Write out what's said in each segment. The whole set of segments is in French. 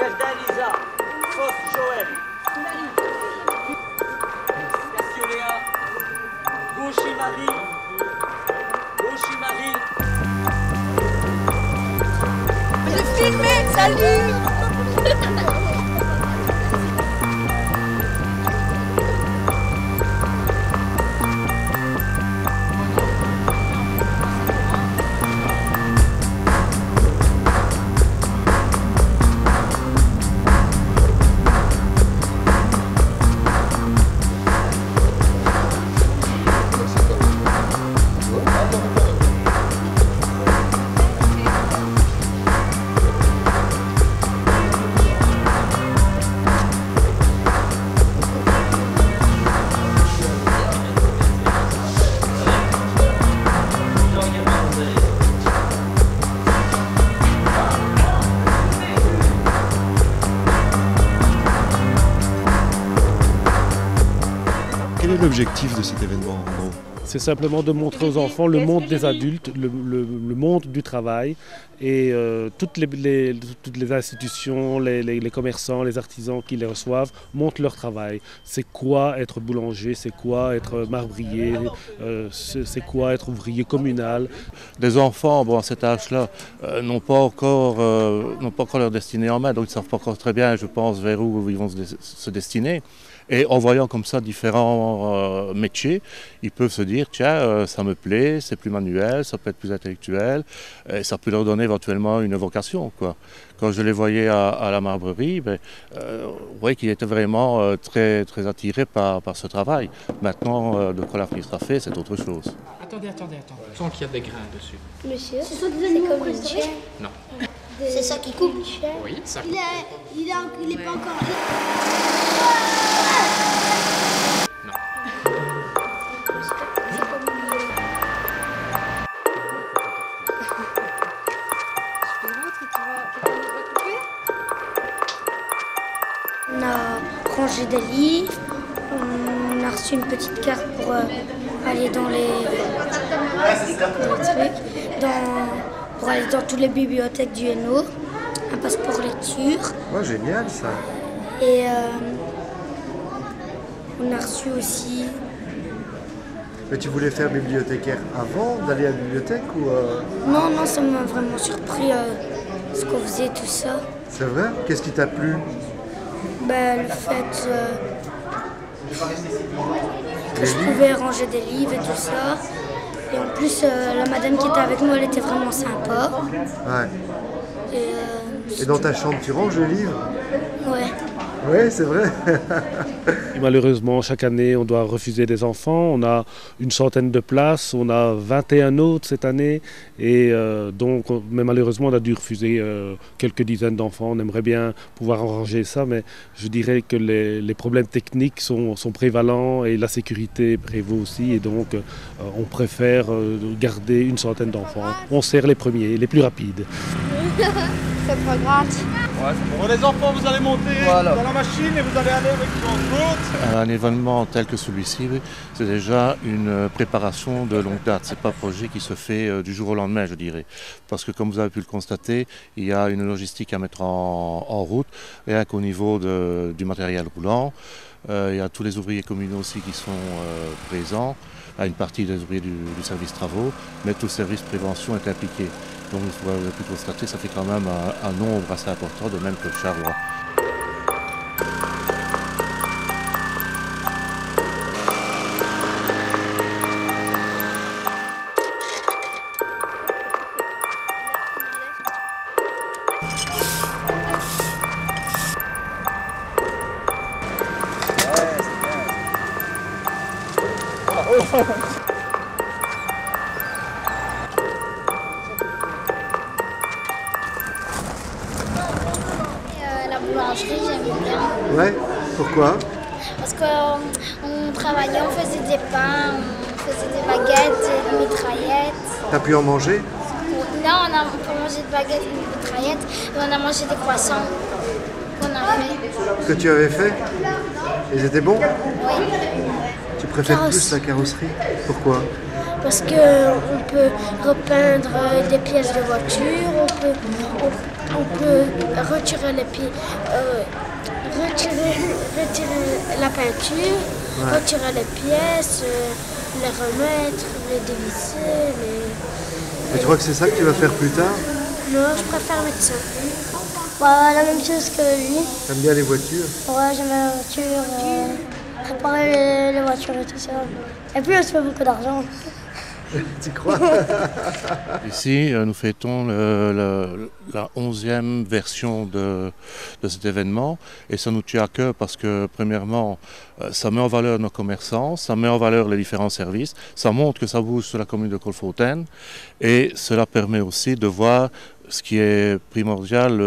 Gerda Elisa, Fausse Joël, Cassiolea, Gauchy Marie, J'ai filmé, salut. Quel est l'objectif de cet événement en gros ? C'est simplement de montrer aux enfants le monde des adultes, le monde du travail et toutes les institutions, les commerçants, les artisans qui les reçoivent montrent leur travail. C'est quoi être boulanger, c'est quoi être marbrier, c'est quoi être ouvrier communal. Les enfants, bon, à cet âge-là, n'ont pas encore leur destinée en main, donc ils ne savent pas encore très bien, je pense, vers où ils vont se destiner. Et en voyant comme ça différents métiers, ils peuvent se dire, tiens, ça me plaît, c'est plus manuel, ça peut être plus intellectuel, et ça peut leur donner éventuellement une vocation, quoi. Quand je les voyais à la marbrerie, vous voyez qu'ils étaient vraiment très, très attirés par ce travail. Maintenant, de quoi l'avenir sera fait, c'est autre chose. Attendez. Je sens qu'il y a des grains dessus. Monsieur, c'est comme une chair. Non. C'est ça qui coupe. Oui, ça coupe. Il est pas encore. Non. On a rangé des livres, on a reçu une petite carte pour aller dans les trucs, pour aller dans toutes les bibliothèques du Hainaut, un passeport lecture. Oh, génial ça. Et on a reçu aussi... Mais tu voulais faire bibliothécaire avant d'aller à la bibliothèque ou Non, ça m'a vraiment surpris ce qu'on faisait, tout ça. C'est vrai ? Qu'est-ce qui t'a plu ? Le fait que je pouvais ranger des livres et tout ça. Et en plus, la madame qui était avec nous, elle était vraiment sympa. Ouais. Et Et dans ta chambre, tu ranges les livres ? ouais. Oui, c'est vrai. Et malheureusement, chaque année, on doit refuser des enfants. On a une centaine de places, on a 21 autres cette année. Et mais malheureusement, on a dû refuser quelques dizaines d'enfants. On aimerait bien pouvoir arranger ça, mais je dirais que les problèmes techniques sont prévalents et la sécurité prévaut aussi. Et donc, on préfère garder une centaine d'enfants. On sert les premiers, les plus rapides. C'est pas grave. Bon, les enfants, vous allez monter dans la machine et vous allez aller avec l'autre. Un événement tel que celui-ci, c'est déjà une préparation de longue date. Ce n'est pas un projet qui se fait du jour au lendemain, je dirais. Parce que comme vous avez pu le constater, il y a une logistique à mettre en route, rien qu'au niveau du matériel roulant. Il y a tous les ouvriers communaux aussi qui sont présents, une partie des ouvriers du service travaux, mais tout le service prévention est impliqué. Donc vous avez pu constater, ça fait quand même un nombre assez important, de même que le Charrois. La boulangerie, j'aime bien. Ouais, pourquoi ? Parce qu'on travaillait, on faisait des pains, on faisait des baguettes, des mitraillettes. T'as pu en manger ? Non, on a pas mangé de baguettes et de mitraillettes, mais on a mangé des croissants qu'on a fait. Que tu avais fait ? Ils étaient bons ? Oui. Tu préfères plus la carrosserie ? Pourquoi ? Parce qu'on peut repeindre des pièces de voiture, on peut on peut retirer les pieds, retirer la peinture, retirer les pièces, les remettre, les dévisser. Et tu crois que c'est ça que tu vas faire plus tard? Non, je préfère médecin. Bah, la même chose que lui. T'aimes bien les voitures? Ouais, j'aime la voiture, réparer les voitures et tout ça. Et puis, on se fait beaucoup d'argent. Tu crois? Ici, nous fêtons la 11e version de cet événement et ça nous tient à cœur parce que, premièrement, ça met en valeur nos commerçants, ça met en valeur les différents services, ça montre que ça bouge sur la commune de Colfontaine et cela permet aussi de voir ce qui est primordial,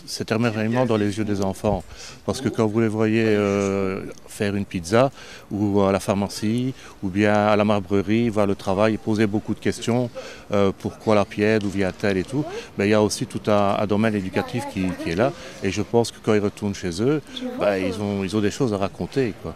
cet émerveillement dans les yeux des enfants. Parce que quand vous les voyez faire une pizza, ou à la pharmacie, ou bien à la marbrerie, voir le travail, et poser beaucoup de questions, pourquoi la pierre, d'où vient-elle et tout, ben, il y a aussi tout un domaine éducatif qui est là. Et je pense que quand ils retournent chez eux, ben, ils ont des choses à raconter, quoi.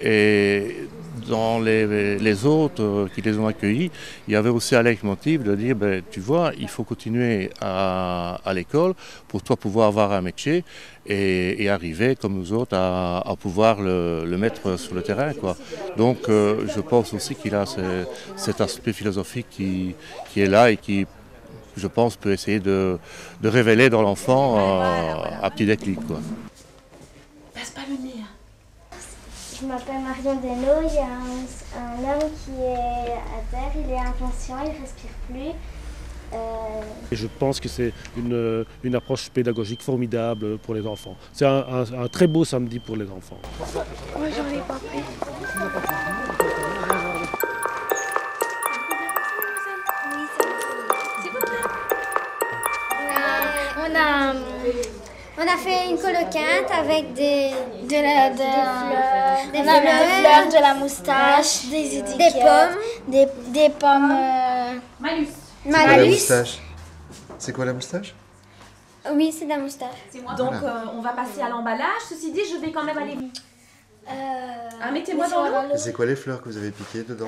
Et dans les autres qui les ont accueillis, il y avait aussi un leitmotiv de dire, ben, tu vois, il faut continuer à l'école pour toi pouvoir avoir un métier et arriver, comme nous autres, à pouvoir le mettre sur le terrain, quoi. Donc je pense aussi qu'il a cet aspect philosophique qui est là et qui, je pense, peut essayer de révéler dans l'enfant un petit déclic, quoi. Passe pas le nez. Je m'appelle Marion Desnaux, il y a un homme qui est à terre, il est inconscient, il ne respire plus. Et je pense que c'est une approche pédagogique formidable pour les enfants. C'est un très beau samedi pour les enfants. Moi, j'en ai pas pris. On a fait une coloquinte avec des fleurs, de la moustache, des étiquettes, des pommes. C'est quoi la Malus. moustache? C'est quoi la moustache? Oui, c'est de la moustache. Donc on va passer à l'emballage. Ceci dit, je vais quand même aller... mettez-moi dans l'eau. Et c'est quoi les fleurs que vous avez piquées dedans?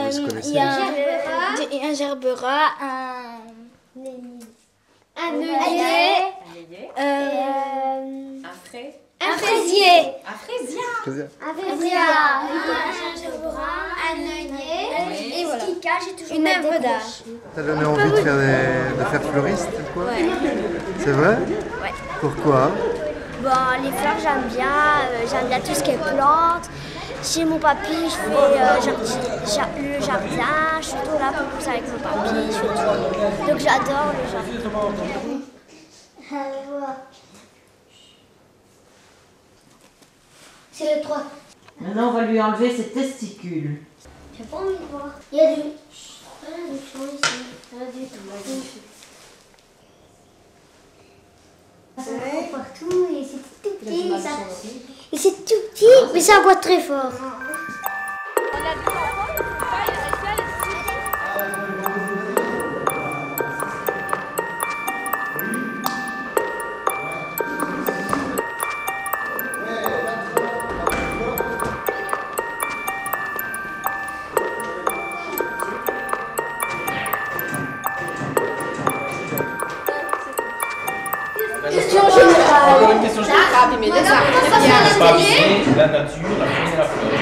Vous se connaissez? Il y a un gerbera, un œillet, un fraisier, un gerbera, un œillet, et voilà. Une œuvre d'art. T'as donné envie de faire fleuriste, quoi? C'est vrai? Ouais. Pourquoi? Bon, les fleurs, j'aime bien tout ce qui est plantes. Chez mon papy, je fais le jardin, je suis tout là pour pousser avec mon papy, je fais tout. Donc j'adore le jardin. C'est le 3. Maintenant, on va lui enlever ses testicules. J'ai pas envie de voir. Il y a du sang ici. Il y a du tout. Ça va partout et c'est tout petit. Et c'est tout petit, mais ça boit très fort. Encore une question générale, mais des arts. La nature, la faune et la flore.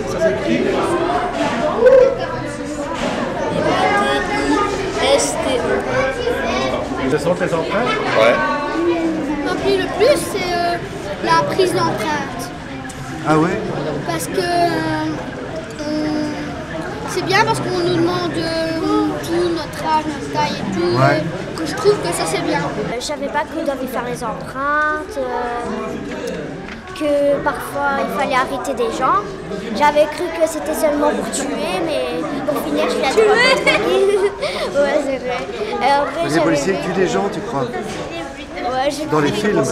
Ça s'écrit I-S-T-E. Ce sont tes empreintes? Ouais. Le plus, c'est la prise d'empreinte. Ah ouais? Parce que c'est bien parce qu'on nous demande tout, notre âge, notre taille et tout. Ouais. Que je trouve que ça c'est bien. Je savais pas qu'on devait faire les empreintes, que parfois il fallait arrêter des gens. J'avais cru que c'était seulement pour tuer, mais pour finir je l'ai tué. Ouais, c'est vrai. Après, Les policiers tuent des gens, tu crois? Ouais, j'ai Dans les cru. films? Ouais.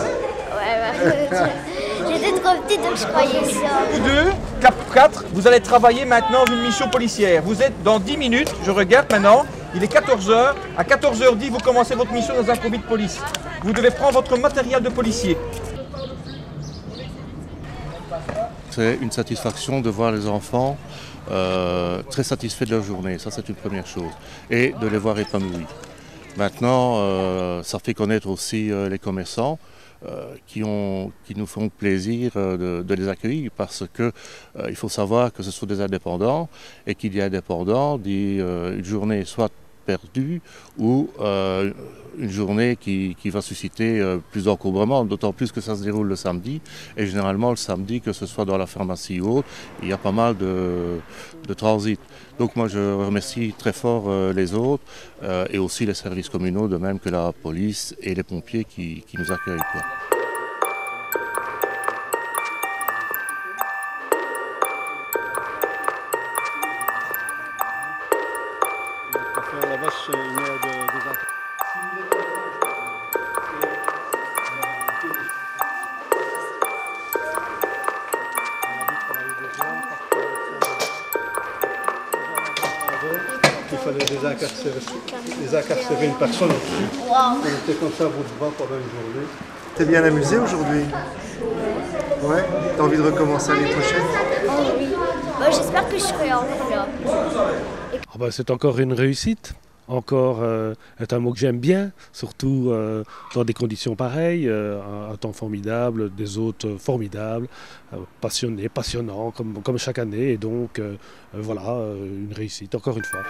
J'étais trop petite donc je croyais ça. Vous deux, Cap 4, vous allez travailler maintenant une mission policière. Vous êtes dans 10 minutes, je regarde maintenant, il est 14h. À 14h10, vous commencez votre mission dans un comité de police. Vous devez prendre votre matériel de policier. c'est une satisfaction de voir les enfants très satisfaits de leur journée. Ça, c'est une première chose. Et de les voir épanouis. Maintenant, ça fait connaître aussi les commerçants qui nous font plaisir de les accueillir parce que il faut savoir que ce sont des indépendants et qu'il y a indépendants dit une journée soit perdue ou une journée qui va susciter plus d'encombrement, d'autant plus que ça se déroule le samedi. Et généralement, le samedi, que ce soit dans la pharmacie ou autre, il y a pas mal de transit. Donc moi, je remercie très fort les autres et aussi les services communaux, de même que la police et les pompiers qui nous accueillent, quoi. Il fallait désincarcérer une personne au-dessus. On était comme ça à bout de bras pendant une journée. T'es bien amusé aujourd'hui? Ouais. T'as envie de recommencer l'année prochaine? Oh oui. J'espère que je serai encore là. C'est encore une réussite. Encore est un mot que j'aime bien, surtout dans des conditions pareilles, un temps formidable, des hôtes formidables, passionnés, passionnants comme chaque année. Et donc voilà, une réussite encore une fois.